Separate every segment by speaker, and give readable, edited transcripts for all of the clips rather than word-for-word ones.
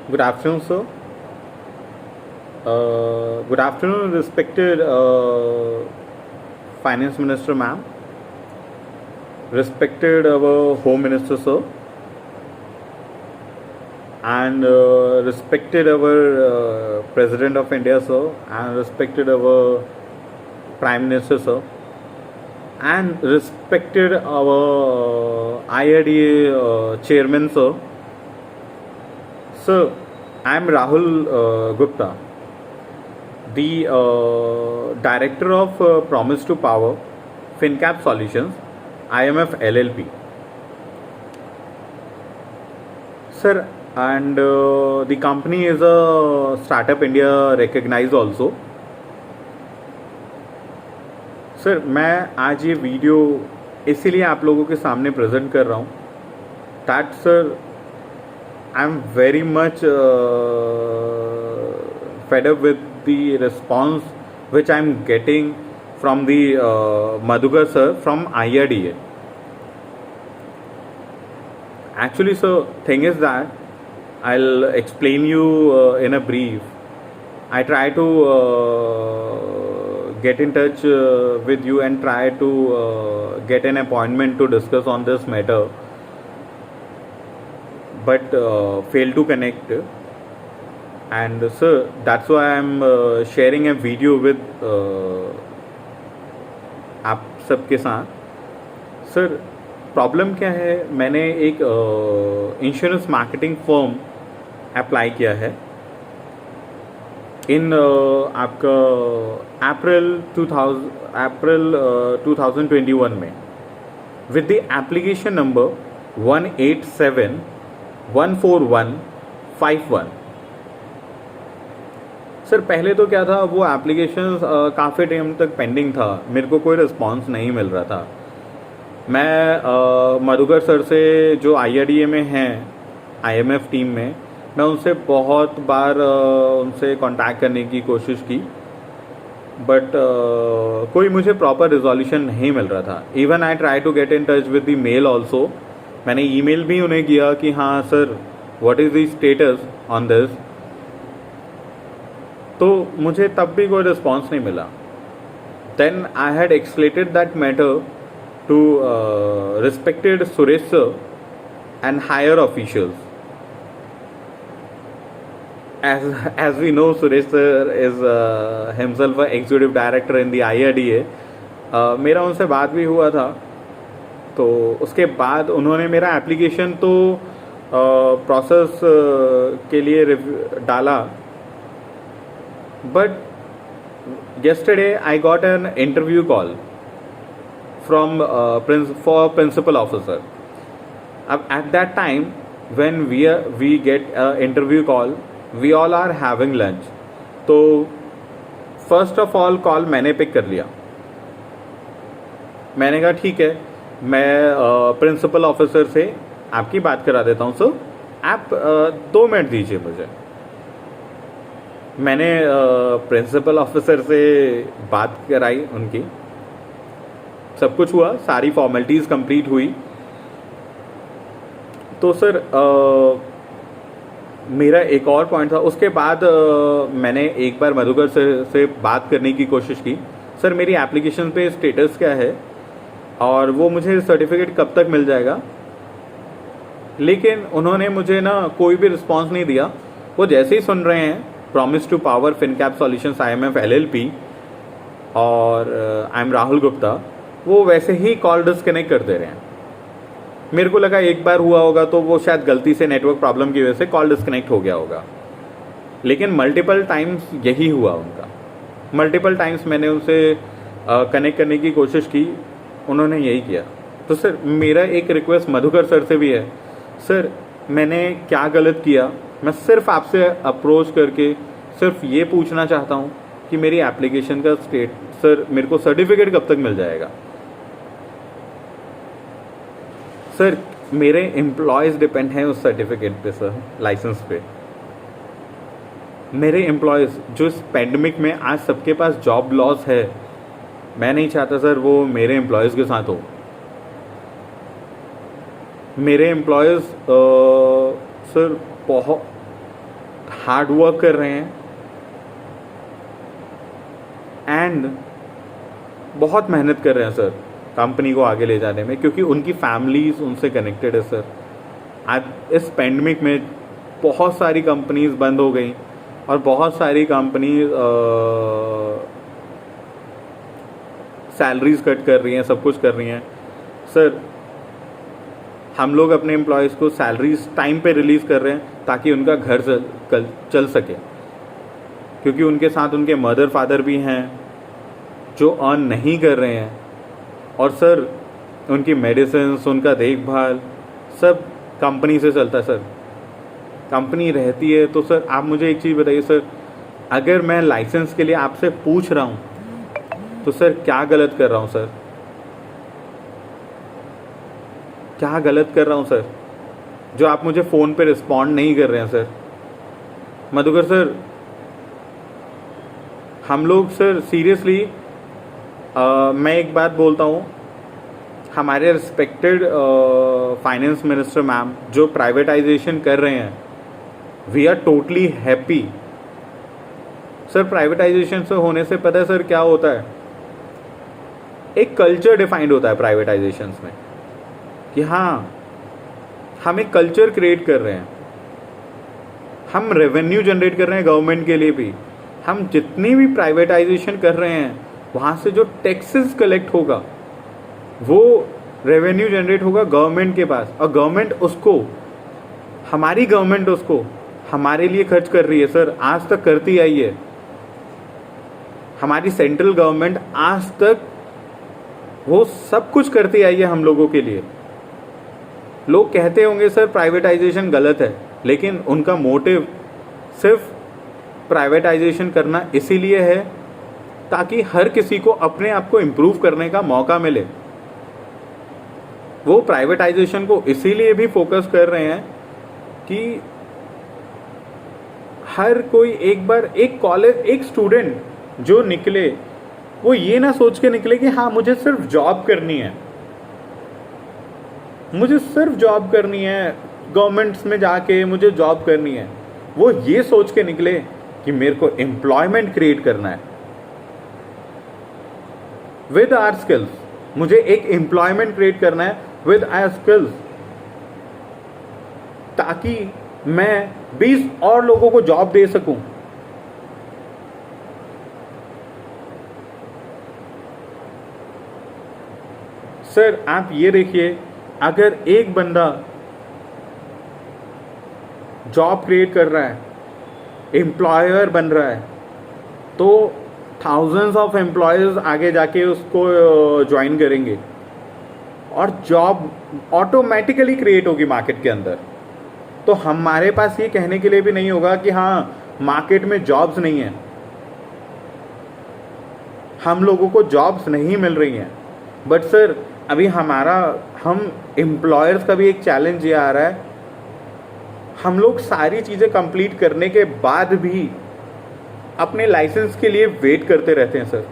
Speaker 1: Good afternoon, sir. Good afternoon, respected Finance Minister, ma'am. Respected our Home Minister, sir. And respected our President of India, sir. And respected our Prime Minister, sir. And respected our IRDA Chairman, sir. Sir, I am Rahul Gupta, the Director of Promise to Power, FinCap Solutions, IMF LLP. Sir, and the company is a Startup India recognized also. Sir, मैं आज ये video इसीलिए आप लोगों के सामने present कर रहा हूँ that sir I am very much fed up with the response which I am getting from the Madhukar sir from IRDA. Actually, sir, thing is that I'll explain you in a brief. I try to get in touch with you and try to get an appointment to discuss on this matter, but fail to connect. And sir, that's why I'm sharing a video with आप सबके साथ. Sir, problem क्या है, मैंने एक insurance marketing firm apply किया है इन आपका अप्रैल 2021 में with the application number 187141551. Sir, पहले तो क्या था, वो एप्लीकेशन काफ़ी टाइम तक पेंडिंग था, मेरे को कोई रिस्पांस नहीं मिल रहा था. मैं मधुकर सर से जो IRDA में हैं IMF टीम में, मैं उनसे बहुत बार उनसे कांटेक्ट करने की कोशिश की, बट कोई मुझे प्रॉपर रिजोल्यूशन नहीं मिल रहा था. Even I try to get in touch with the mail also. मैंने ईमेल भी उन्हें किया कि हाँ sir, what is the status on this, तो मुझे तब भी कोई रिस्पॉन्स नहीं मिला. Then I had escalated that matter to respected Suresh sir and higher officials. As we know, Suresh sir is himself an executive director in the IRDA. मेरा उनसे बात भी हुआ था, तो उसके बाद उन्होंने मेरा एप्लीकेशन तो प्रोसेस के लिए डाला, but yesterday I got an interview call from for principal officer. अब at that time when we get an interview call, we all are having lunch. तो फर्स्ट ऑफ ऑल कॉल मैंने pick कर लिया. मैंने कहा ठीक है, मैं प्रिंसिपल ऑफिसर से आपकी बात करा देता हूँ. सर, आप 2 मिनट दीजिए मुझे. मैंने प्रिंसिपल ऑफिसर से बात कराई उनकी, सब कुछ हुआ, सारी फॉर्मेलिटीज़ कंप्लीट हुई. तो सर मेरा एक और पॉइंट था. उसके बाद मैंने एक बार मधुकर से बात करने की कोशिश की. सर, मेरी एप्लीकेशन पे स्टेटस क्या है और वो मुझे सर्टिफिकेट कब तक मिल जाएगा, लेकिन उन्होंने मुझे ना कोई भी रिस्पांस नहीं दिया. वो जैसे ही सुन रहे हैं promise to power Fincap solutions IMF LLP और आई एम राहुल गुप्ता, वो वैसे ही कॉल डिस्कनेक्ट कर दे रहे हैं. मेरे को लगा एक बार हुआ होगा तो वो शायद गलती से नेटवर्क प्रॉब्लम की वजह से कॉल डिस्कनेक्ट हो गया होगा, लेकिन मल्टीपल टाइम्स यही हुआ उनका. मल्टीपल टाइम्स मैंने उनसे कनेक्ट करने की कोशिश की, उन्होंने यही किया. तो सर, मेरा एक रिक्वेस्ट मधुकर सर से भी है. सर, मैंने क्या गलत किया, मैं सिर्फ आपसे अप्रोच करके सिर्फ ये पूछना चाहता हूँ कि मेरी एप्लीकेशन का स्टेट, सर मेरे को सर्टिफिकेट कब तक मिल जाएगा. सर, मेरे एम्प्लॉयज़ डिपेंड हैं उस सर्टिफिकेट पे सर, लाइसेंस पे. मेरे एम्प्लॉयज़ जो इस पैंडमिक में आज सबके पास जॉब लॉस है, मैं नहीं चाहता सर वो मेरे एम्प्लॉयज़ के साथ हो. मेरे एम्प्लॉयज़ सर बहुत हार्ड वर्क कर रहे हैं एंड बहुत मेहनत कर रहे हैं सर कंपनी को आगे ले जाने में, क्योंकि उनकी फैमिलीज उनसे कनेक्टेड है सर। आज इस पेंडेमिक में बहुत सारी कंपनीज बंद हो गई और बहुत सारी कंपनीज सैलरीज कट कर रही हैं, सब कुछ कर रही हैं सर। हम लोग अपने एम्प्लॉयज़ को सैलरीज टाइम पे रिलीज़ कर रहे हैं ताकि उनका घर चल सके, क्योंकि उनके साथ उनके मदर फादर भी हैं जो अर्न नहीं कर रहे हैं। और सर उनकी मेडिसिन, उनका देखभाल सब कंपनी से चलता है सर। कंपनी रहती है तो सर आप मुझे एक चीज़ बताइए सर, अगर मैं लाइसेंस के लिए आपसे पूछ रहा हूँ तो सर क्या गलत कर रहा हूँ सर? क्या गलत कर रहा हूँ सर जो आप मुझे फ़ोन पे रिस्पॉन्ड नहीं कर रहे हैं सर? मधुकर सर, हम लोग सर सीरियसली मैं एक बात बोलता हूँ, हमारे रिस्पेक्टेड फाइनेंस मिनिस्टर मैम जो प्राइवेटाइजेशन कर रहे हैं, we are totally happy sir. Privatisation से होने से पता है सर क्या होता है, एक कल्चर डिफाइंड होता है प्राइवेटाइजेशन में कि हाँ हम एक कल्चर क्रिएट कर रहे हैं, हम रेवेन्यू जनरेट कर रहे हैं गवर्नमेंट के लिए भी। हम जितनी भी प्राइवेटाइजेशन कर रहे हैं वहाँ से जो टैक्सेस कलेक्ट होगा वो रेवेन्यू जनरेट होगा गवर्नमेंट के पास, और गवर्नमेंट उसको, हमारी गवर्नमेंट उसको हमारे लिए खर्च कर रही है सर, आज तक करती आई है। हमारी सेंट्रल गवर्नमेंट आज तक वो सब कुछ करती आई है हम लोगों के लिए। लोग कहते होंगे सर प्राइवेटाइजेशन गलत है, लेकिन उनका मोटिव सिर्फ प्राइवेटाइजेशन करना इसीलिए है ताकि हर किसी को अपने आप को इम्प्रूव करने का मौका मिले। वो प्राइवेटाइजेशन को इसीलिए भी फोकस कर रहे हैं कि हर कोई एक बार, एक कॉलेज, एक स्टूडेंट जो निकले वो ये ना सोच के निकले कि हाँ मुझे सिर्फ जॉब करनी है, मुझे सिर्फ जॉब करनी है, गवर्नमेंट्स में जाके मुझे जॉब करनी है। वो ये सोच के निकले कि मेरे को एम्प्लॉयमेंट क्रिएट करना है विद आवर स्किल्स, मुझे एक एम्प्लॉयमेंट क्रिएट करना है विद आवर स्किल्स, ताकि मैं 20 और लोगों को जॉब दे सकूं। सर आप ये देखिए, अगर एक बंदा जॉब क्रिएट कर रहा है, एम्प्लॉयर बन रहा है, तो थाउजेंड्स ऑफ एम्प्लॉयर्स आगे जाके उसको ज्वाइन करेंगे और जॉब ऑटोमेटिकली क्रिएट होगी मार्केट के अंदर। तो हमारे पास ये कहने के लिए भी नहीं होगा कि हाँ मार्केट में जॉब्स नहीं है, हम लोगों को जॉब्स नहीं मिल रही हैं। बट सर अभी हम एम्प्लॉयर्स का भी एक चैलेंज ये आ रहा है, हम लोग सारी चीज़ें कंप्लीट करने के बाद भी अपने लाइसेंस के लिए वेट करते रहते हैं सर।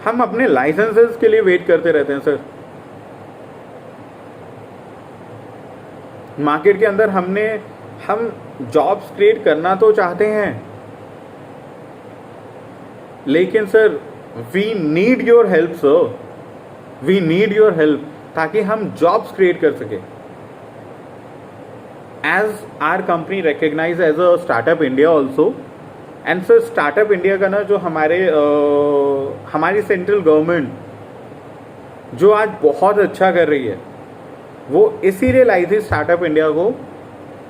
Speaker 1: हम अपने लाइसेंसेस के लिए वेट करते रहते हैं सर। मार्केट के अंदर हम जॉब्स क्रिएट करना तो चाहते हैं, लेकिन sir we need your help sir, we need your help ताकि हम जॉब्स क्रिएट कर सके। As are company recognise as a startup India also, and sir startup India का ना जो हमारी सेंट्रल गवर्नमेंट जो आज बहुत अच्छा कर रही है, वो इसीलिए लाई थी स्टार्टअप इंडिया को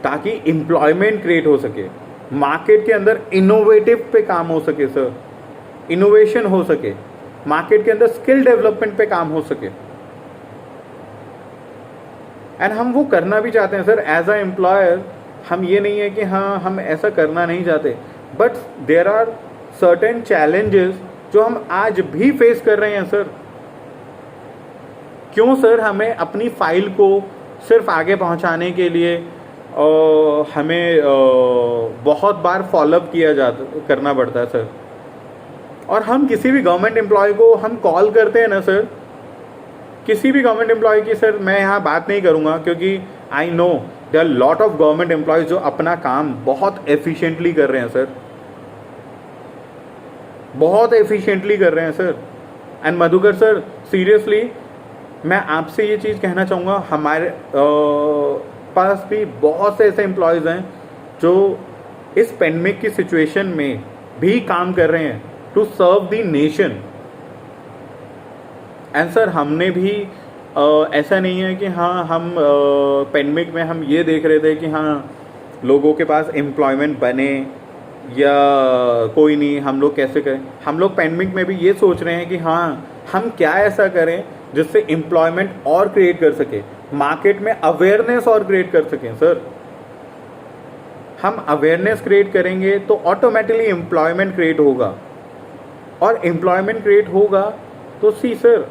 Speaker 1: ताकि एम्प्लॉयमेंट क्रिएट हो सके, मार्केट के अंदर इनोवेटिव पे काम हो सके सर, इनोवेशन हो सके, मार्केट के अंदर स्किल डेवलपमेंट पे काम हो सके। एंड हम वो करना भी चाहते हैं सर एज अ एम्प्लॉयर। हम ये नहीं है कि हाँ हम ऐसा करना नहीं चाहते, but there are certain challenges जो हम आज भी फेस कर रहे हैं सर। क्यों सर हमें अपनी फाइल को सिर्फ आगे पहुंचाने के लिए हमें बहुत बार फॉलोअप करना पड़ता है सर। और हम किसी भी गवर्नमेंट एम्प्लॉय को हम कॉल करते हैं ना सर, किसी भी गवर्नमेंट एम्प्लॉय की, सर मैं यहाँ बात नहीं करूँगा क्योंकि I know there are lot of government employees जो अपना काम बहुत एफिशिएंटली कर रहे हैं सर, बहुत एफिशिएंटली कर रहे हैं sir. And Madhukar sir seriously मैं आपसे ये चीज़ कहना चाहूँगा, हमारे पास भी बहुत से ऐसे एम्प्लॉयज़ हैं जो इस पेंडेमिक की सिचुएशन में भी काम कर रहे हैं to serve the nation. And sir हमने भी ऐसा नहीं है कि हाँ हम पेंडेमिक में हम ये देख रहे थे कि हाँ लोगों के पास एम्प्लॉयमेंट बने या कोई नहीं, हम लोग कैसे करें। हम लोग पेंडेमिक में भी ये सोच रहे हैं कि हाँ हम क्या ऐसा करें जिससे एम्प्लॉयमेंट और क्रिएट कर सके, मार्केट में अवेयरनेस और क्रिएट कर सकें। सर हम अवेयरनेस क्रिएट करेंगे तो ऑटोमेटिकली एम्प्लॉयमेंट क्रिएट होगा, और एम्प्लॉयमेंट क्रिएट होगा तो सी सर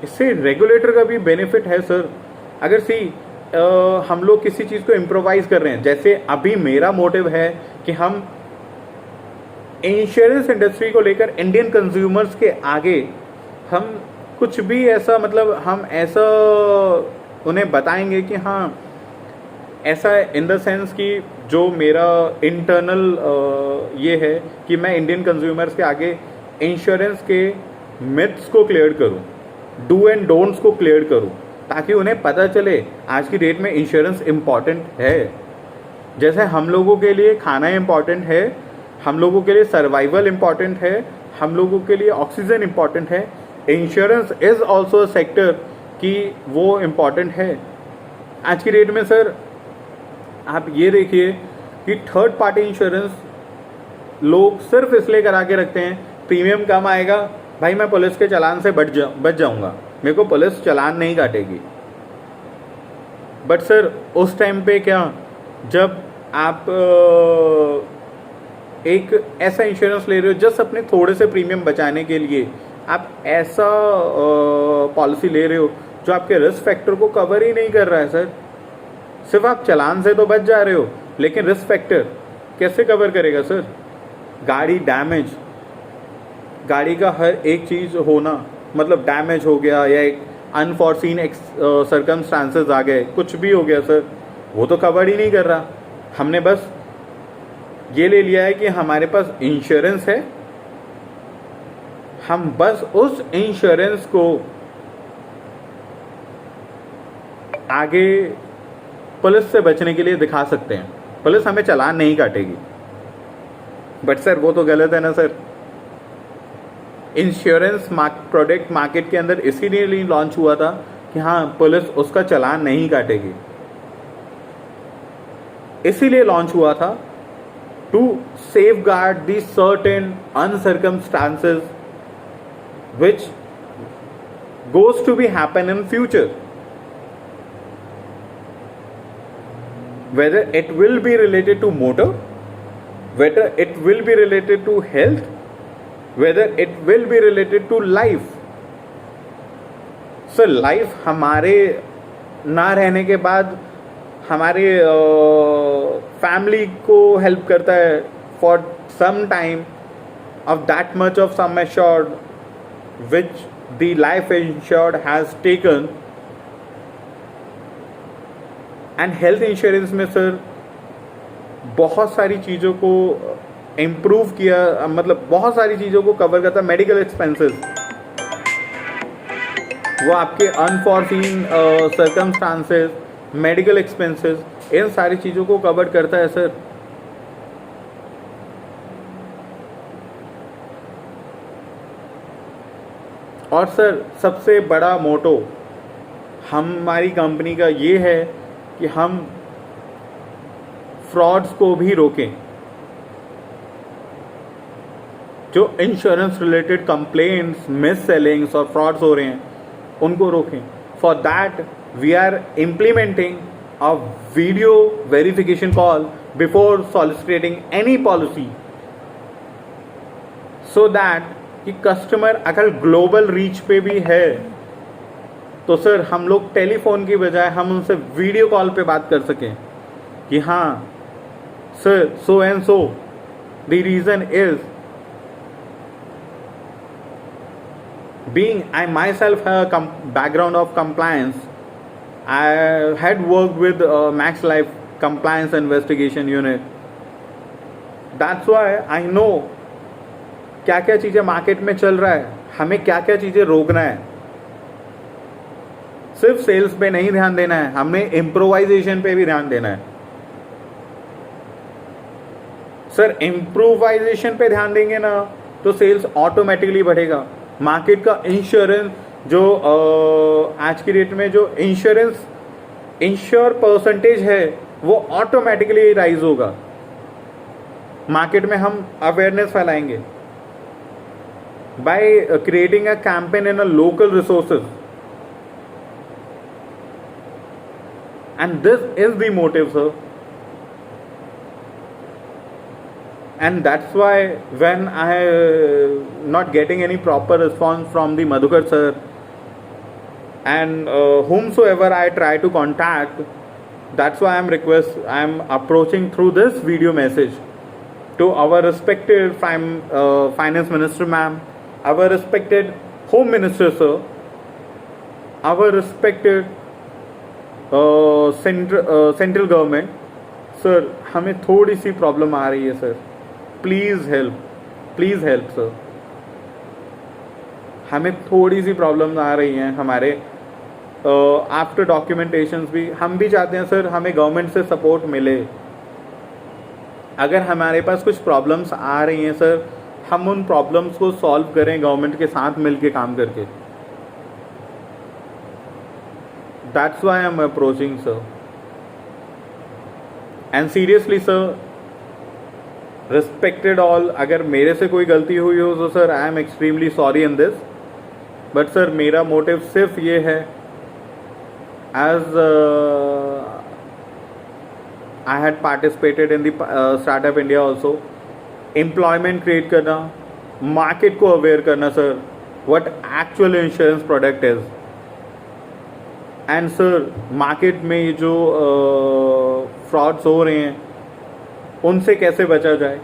Speaker 1: इससे रेगुलेटर का भी बेनिफिट है सर। अगर सी हम लोग किसी चीज़ को इम्प्रोवाइज कर रहे हैं, जैसे अभी मेरा मोटिव है कि हम इंश्योरेंस इंडस्ट्री को लेकर इंडियन कंज्यूमर्स के आगे हम कुछ भी ऐसा मतलब हम ऐसा उन्हें बताएंगे कि हाँ ऐसा इन द सेंस कि जो मेरा इंटरनल ये है कि मैं इंडियन कंज्यूमर्स के आगे इंश्योरेंस के मिथ्स को क्लियर करूं, डू एंड डोंट्स को क्लियर करूं, ताकि उन्हें पता चले आज की डेट में इंश्योरेंस इम्पॉर्टेंट है। जैसे हम लोगों के लिए खाना इम्पॉर्टेंट है, हम लोगों के लिए सर्वाइवल इम्पॉर्टेंट है, हम लोगों के लिए ऑक्सीजन इम्पॉर्टेंट है, insurance is also a sector कि वो इम्पॉर्टेंट है आज की डेट में। सर आप ये देखिए कि थर्ड पार्टी इंश्योरेंस लोग सिर्फ इसलिए करा के रखते हैं प्रीमियम कम आएगा, भाई मैं पुलिस के चालान से बच जाऊंगा, मेरे को पुलिस चालान नहीं काटेगी। बट सर उस टाइम पे क्या, जब आप एक ऐसा इंश्योरेंस ले रहे हो जस्ट अपने थोड़े से प्रीमियम बचाने के लिए, आप ऐसा पॉलिसी ले रहे हो जो आपके रिस्क फैक्टर को कवर ही नहीं कर रहा है सर। सिर्फ आप चालान से तो बच जा रहे हो, लेकिन रिस्क फैक्टर कैसे कवर करेगा सर। गाड़ी डैमेज, गाड़ी का हर एक चीज़ होना, मतलब डैमेज हो गया या एक अनफॉर्सीन सर्कमस्टांसेस आ गए, कुछ भी हो गया सर, वो तो कवर ही नहीं कर रहा। हमने बस ये ले लिया है कि हमारे पास इंश्योरेंस है, हम बस उस इंश्योरेंस को आगे पुलिस से बचने के लिए दिखा सकते हैं, पुलिस हमें चालान नहीं काटेगी। बट सर वो तो गलत है ना सर। इंश्योरेंस प्रोडक्ट मार्केट के अंदर इसीलिए लॉन्च हुआ था कि हाँ पुलिस उसका चालान नहीं काटेगी, इसीलिए लॉन्च हुआ था to safeguard the certain uncircumstances which goes to be happen in future, whether it will be related to motor, whether it will be related to health, whether it will be related to life. So life हमारे ना रहने के बाद हमारे family को help करता है for some time of that much of sum assured which the life insured has taken. And health insurance में सर बहुत सारी चीज़ों को इम्प्रूव किया, मतलब बहुत सारी चीज़ों को कवर करता है। मेडिकल एक्सपेंसेस, वो आपके अनफॉर्सीन सर्कमस्टांसेस, मेडिकल एक्सपेंसेस, इन सारी चीज़ों को कवर करता है सर। और सर सबसे बड़ा मोटो हमारी कंपनी का ये है कि हम फ्रॉड्स को भी रोकें, जो insurance related complaints, mis sellings और फ्रॉड्स हो रहे हैं उनको रोकें। For that we are implementing a video verification call before soliciting any policy, so that कि कस्टमर अगर ग्लोबल रीच पे भी है तो सर हम लोग टेलीफोन की बजाय हम उनसे वीडियो कॉल पे बात कर सकें कि हाँ sir so and so the reason is being I myself have a background of compliance I had worked with Max Life Compliance Investigation Unit. That's why I know क्या क्या चीज़ें मार्केट में चल रहा है, हमें क्या क्या चीज़ें रोकना है. सिर्फ सेल्स पे नहीं ध्यान देना है, हमें इम्प्रोवाइजेशन पे भी ध्यान देना है. सर इम्प्रोवाइजेशन पे ध्यान देंगे ना तो सेल्स ऑटोमेटिकली बढ़ेगा. मार्केट का इंश्योरेंस जो आज की डेट में जो इंश्योर परसेंटेज है वो ऑटोमेटिकली राइज होगा. मार्केट में हम अवेयरनेस फैलाएंगे by creating a campaign in a local resources. And this is the motive sir. And that's why when I not getting any proper response from the Madhukar sir and whomsoever I try to contact, that's why I'm approaching through this video message to our respected finance minister ma'am, our respected home minister sir, our respected central government. Sir हमें थोड़ी सी problem आ रही है sir. Please help sir. हमें थोड़ी सी problems आ रही हैं हमारे after documentations भी. हम भी चाहते हैं सर हमें गवर्नमेंट से सपोर्ट मिले. अगर हमारे पास कुछ प्रॉब्लम्स आ रही हैं सर, हम उन प्रॉब्लम्स को सॉल्व करें गवर्नमेंट के साथ मिलके काम करके. That's why I am approaching sir. And seriously sir, respected all, अगर मेरे से कोई गलती हुई हो तो sir I am extremely sorry in this. But sir मेरा मोटिव सिर्फ ये है, as I had participated in the startup India also, employment create करना, मार्केट को अवेयर करना sir what actual insurance product is. And sir market में ये जो फ्रॉड्स हो रहे हैं उनसे कैसे बचा जाए.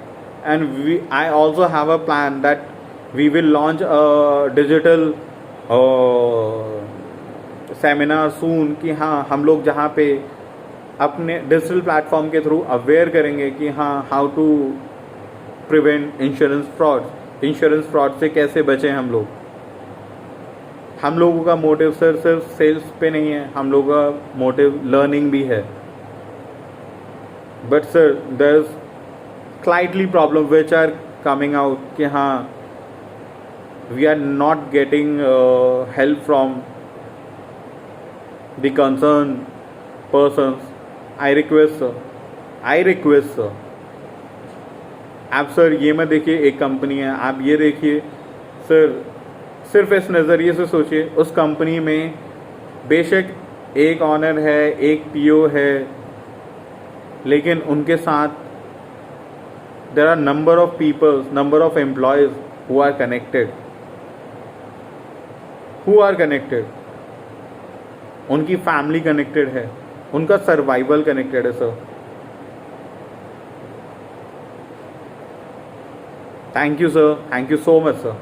Speaker 1: And I also have a plan that we will launch a digital seminar soon कि हाँ हम लोग जहाँ पे अपने डिजिटल प्लेटफॉर्म के थ्रू अवेयर करेंगे कि हाँ how to prevent insurance fraud से कैसे बचें हम लोग. हम लोगों का मोटिव सर सिर्फ सेल्स पे नहीं है, हम लोगों का मोटिव लर्निंग भी है. But sir there is slightly problem which are coming out कि हाँ we are not getting help from the concern persons. I request sir आप सर ये मत देखिए एक कंपनी है, आप ये देखिए सर, सिर्फ इस नज़रिए से सोचिए उस कंपनी में बेशक एक ऑनर है, एक पीओ है, लेकिन उनके साथ there are number of peoples, number of employees who are connected. उनकी फैमिली कनेक्टेड है, उनका सर्वाइवल कनेक्टेड है sir. Thank you sir, thank you so much sir.